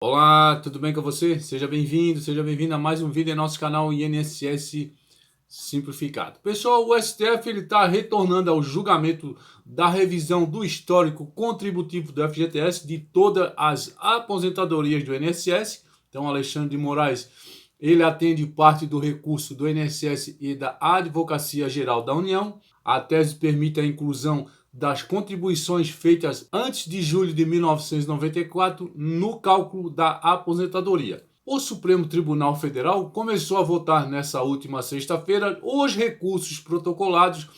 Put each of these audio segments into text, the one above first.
Olá, tudo bem com você? Seja bem-vindo a mais um vídeo em nosso canal INSS Simplificado. Pessoal, o STF está retornando ao julgamento da revisão do histórico contributivo do FGTS de todas as aposentadorias do INSS. Então, Alexandre de Moraes, ele atende parte do recurso do INSS e da Advocacia Geral da União. A tese permite a inclusão das contribuições feitas antes de julho de 1994 no cálculo da aposentadoria. O Supremo Tribunal Federal começou a votar nessa última sexta-feira os recursos protocolados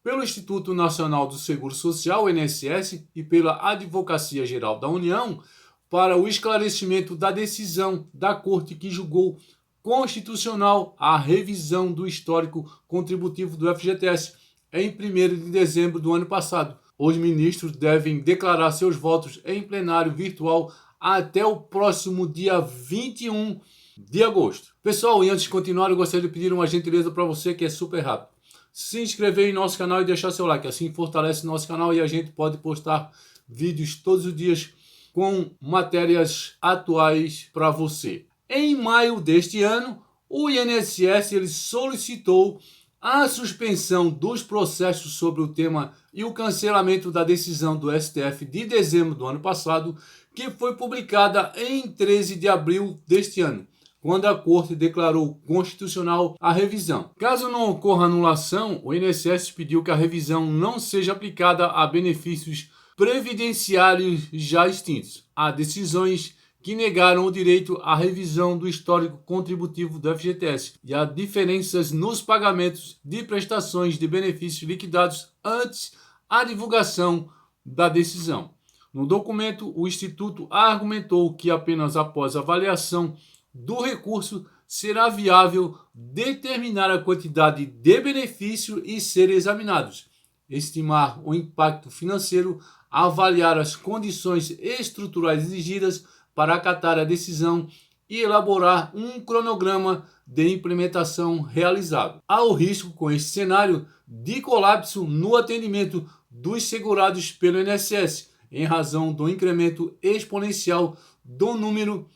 pelo Instituto Nacional do Seguro Social, INSS, e pela Advocacia Geral da União para o esclarecimento da decisão da Corte que julgou constitucional a revisão do histórico contributivo do FGTS em 1º de dezembro do ano passado. Os ministros devem declarar seus votos em plenário virtual até o próximo dia 21 de agosto. Pessoal, e antes de continuar, eu gostaria de pedir uma gentileza para você que é super rápido. Se inscrever em nosso canal e deixar seu like, assim fortalece nosso canal e a gente pode postar vídeos todos os dias com matérias atuais para você. Em maio deste ano, o INSS ele solicitou a suspensão dos processos sobre o tema e o cancelamento da decisão do STF de dezembro do ano passado, que foi publicada em 13 de abril deste ano, quando a Corte declarou constitucional a revisão. Caso não ocorra anulação, o INSS pediu que a revisão não seja aplicada a benefícios previdenciários já extintos, a decisões que negaram o direito à revisão do histórico contributivo do FGTS e a diferenças nos pagamentos de prestações de benefícios liquidados antes a divulgação da decisão. No documento, o Instituto argumentou que apenas após avaliação do recurso será viável determinar a quantidade de benefício e ser examinados, estimar o impacto financeiro, avaliar as condições estruturais exigidas para acatar a decisão e elaborar um cronograma de implementação realizável. Há o risco com este cenário de colapso no atendimento dos segurados pelo INSS, em razão do incremento exponencial do número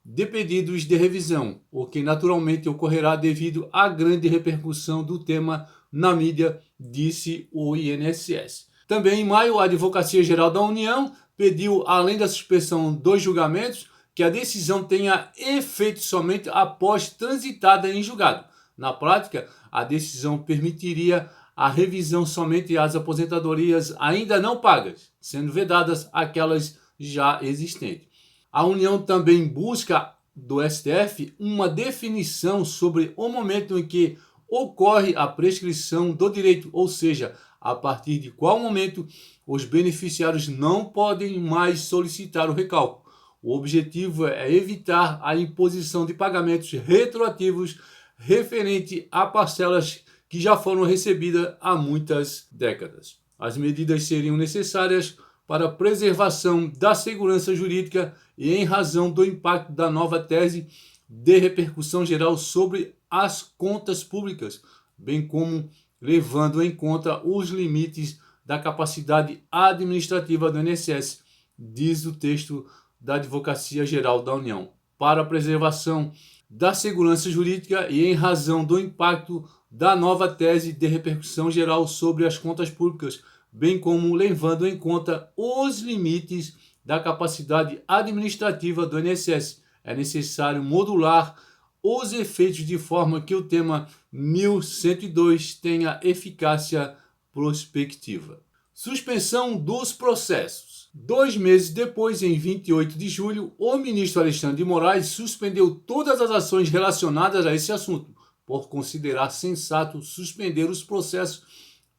de pedidos de revisão, o que naturalmente ocorrerá devido à grande repercussão do tema na mídia, disse o INSS. Também em maio, a Advocacia Geral da União pediu, além da suspensão dos julgamentos, que a decisão tenha efeito somente após transitada em julgado. Na prática, a decisão permitiria a revisão somente às aposentadorias ainda não pagas, sendo vedadas aquelas já existentes. A União também busca do STF uma definição sobre o momento em que ocorre a prescrição do direito, ou seja, a partir de qual momento os beneficiários não podem mais solicitar o recálculo. O objetivo é evitar a imposição de pagamentos retroativos referente a parcelas que já foram recebidas há muitas décadas. As medidas seriam necessárias para a preservação da segurança jurídica e em razão do impacto da nova tese de repercussão geral sobre as contas públicas, bem como levando em conta os limites da capacidade administrativa do INSS, diz o texto da Advocacia Geral da União. Para a preservação da segurança jurídica e em razão do impacto da nova tese de repercussão geral sobre as contas públicas, bem como levando em conta os limites da capacidade administrativa do INSS, é necessário modular os efeitos de forma que o tema 1102 tenha eficácia prospectiva. Suspensão dos processos. 2 meses depois, em 28 de julho, o ministro Alexandre de Moraes suspendeu todas as ações relacionadas a esse assunto, por considerar sensato suspender os processos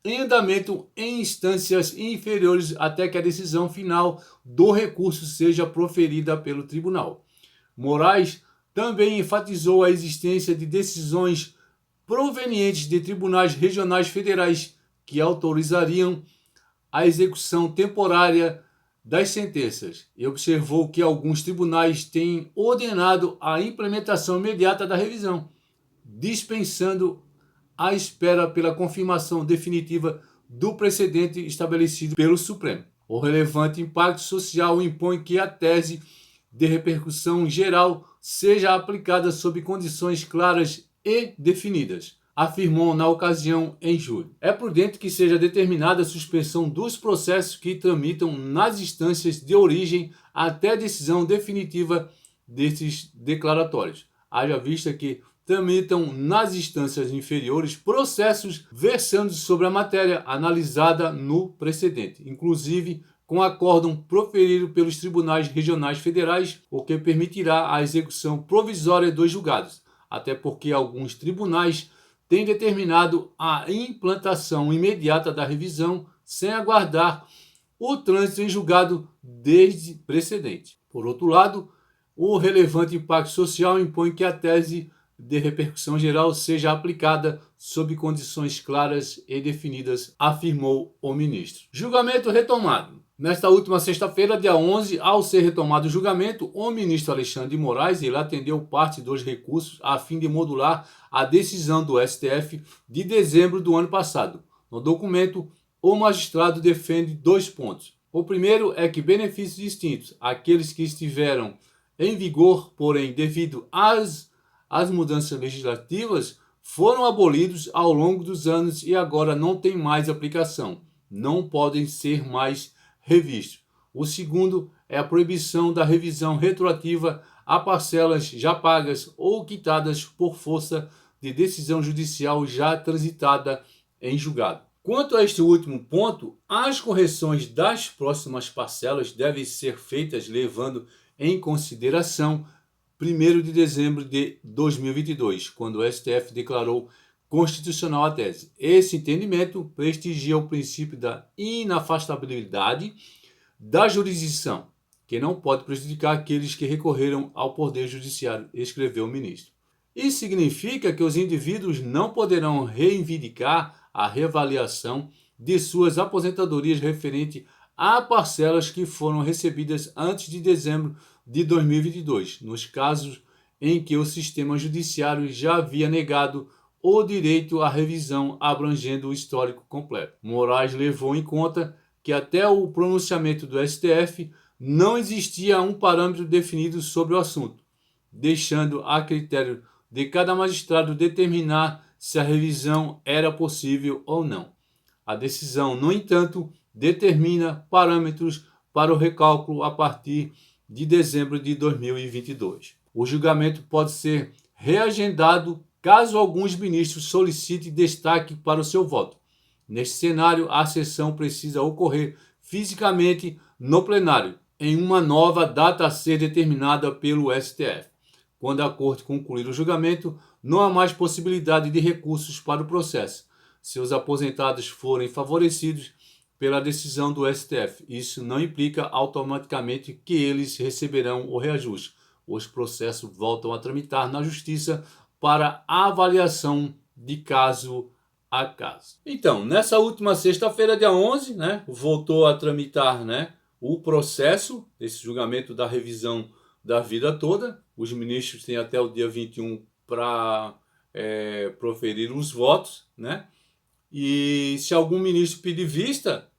em andamento em instâncias inferiores até que a decisão final do recurso seja proferida pelo tribunal. Moraes também enfatizou a existência de decisões provenientes de tribunais regionais federais que autorizariam a execução temporária das sentenças e observou que alguns tribunais têm ordenado a implementação imediata da revisão, dispensando a espera pela confirmação definitiva do precedente estabelecido pelo Supremo. O relevante impacto social impõe que a tese de repercussão geral seja aplicada sob condições claras e definidas, afirmou na ocasião em julho. É prudente que seja determinada a suspensão dos processos que tramitam nas instâncias de origem até a decisão definitiva desses declaratórios, haja vista que tramitam nas instâncias inferiores processos versando sobre a matéria analisada no precedente, inclusive com acórdão proferido pelos tribunais regionais federais, o que permitirá a execução provisória dos julgados, até porque alguns tribunais têm determinado a implantação imediata da revisão sem aguardar o trânsito em julgado desde precedente. Por outro lado, o relevante impacto social impõe que a tese de repercussão geral seja aplicada sob condições claras e definidas, afirmou o ministro. Julgamento retomado. Nesta última sexta-feira, dia 11, ao ser retomado o julgamento, o ministro Alexandre de Moraes ele atendeu parte dos recursos a fim de modular a decisão do STF de dezembro do ano passado. No documento, o magistrado defende 2 pontos. O primeiro é que benefícios distintos, aqueles que estiveram em vigor, porém, devido às mudanças legislativas, foram abolidos ao longo dos anos e agora não têm mais aplicação, não podem ser mais revistos. O segundo é a proibição da revisão retroativa a parcelas já pagas ou quitadas por força de decisão judicial já transitada em julgado. Quanto a este último ponto, as correções das próximas parcelas devem ser feitas levando em consideração 1º de dezembro de 2022, quando o STF declarou constitucional a tese. Esse entendimento prestigia o princípio da inafastabilidade da jurisdição, que não pode prejudicar aqueles que recorreram ao Poder Judiciário, escreveu o ministro. Isso significa que os indivíduos não poderão reivindicar a reavaliação de suas aposentadorias referente a parcelas que foram recebidas antes de dezembro de 2022, nos casos em que o sistema judiciário já havia negado o direito à revisão abrangendo o histórico completo. Moraes levou em conta que até o pronunciamento do STF não existia um parâmetro definido sobre o assunto, deixando a critério de cada magistrado determinar se a revisão era possível ou não. A decisão, no entanto, determina parâmetros para o recálculo a partir de dezembro de 2022. O julgamento pode ser reagendado caso alguns ministros solicitem destaque para o seu voto. Neste cenário, a sessão precisa ocorrer fisicamente no plenário, em uma nova data a ser determinada pelo STF. Quando a Corte concluir o julgamento, não há mais possibilidade de recursos para o processo, se os aposentados forem favorecidos pela decisão do STF. Isso não implica automaticamente que eles receberão o reajuste. Os processos voltam a tramitar na Justiça para avaliação de caso a caso. Então, nessa última sexta-feira, dia 11, voltou a tramitar, o processo, esse julgamento da revisão da vida toda. Os ministros têm até o dia 21 para proferir os votos, E se algum ministro pedir vista,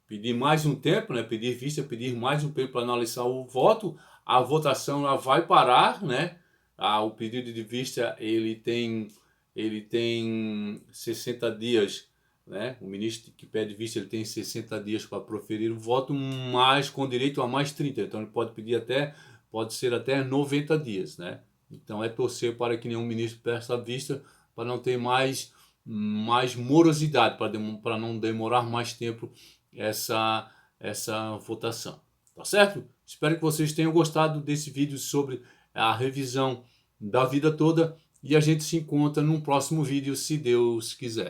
pedir mais um tempo, pedir vista, pedir mais um tempo para analisar o voto, a votação ela vai parar, O pedido de vista ele tem 60 dias, O ministro que pede vista ele tem 60 dias para proferir o voto, mas com direito a mais 30. Então ele pode ser até 90 dias, Então é torcer para que nenhum ministro peça vista para não ter mais morosidade, para não demorar mais tempo essa votação. Tá certo? Espero que vocês tenham gostado desse vídeo sobre a revisão da vida toda e a gente se encontra num próximo vídeo, se Deus quiser.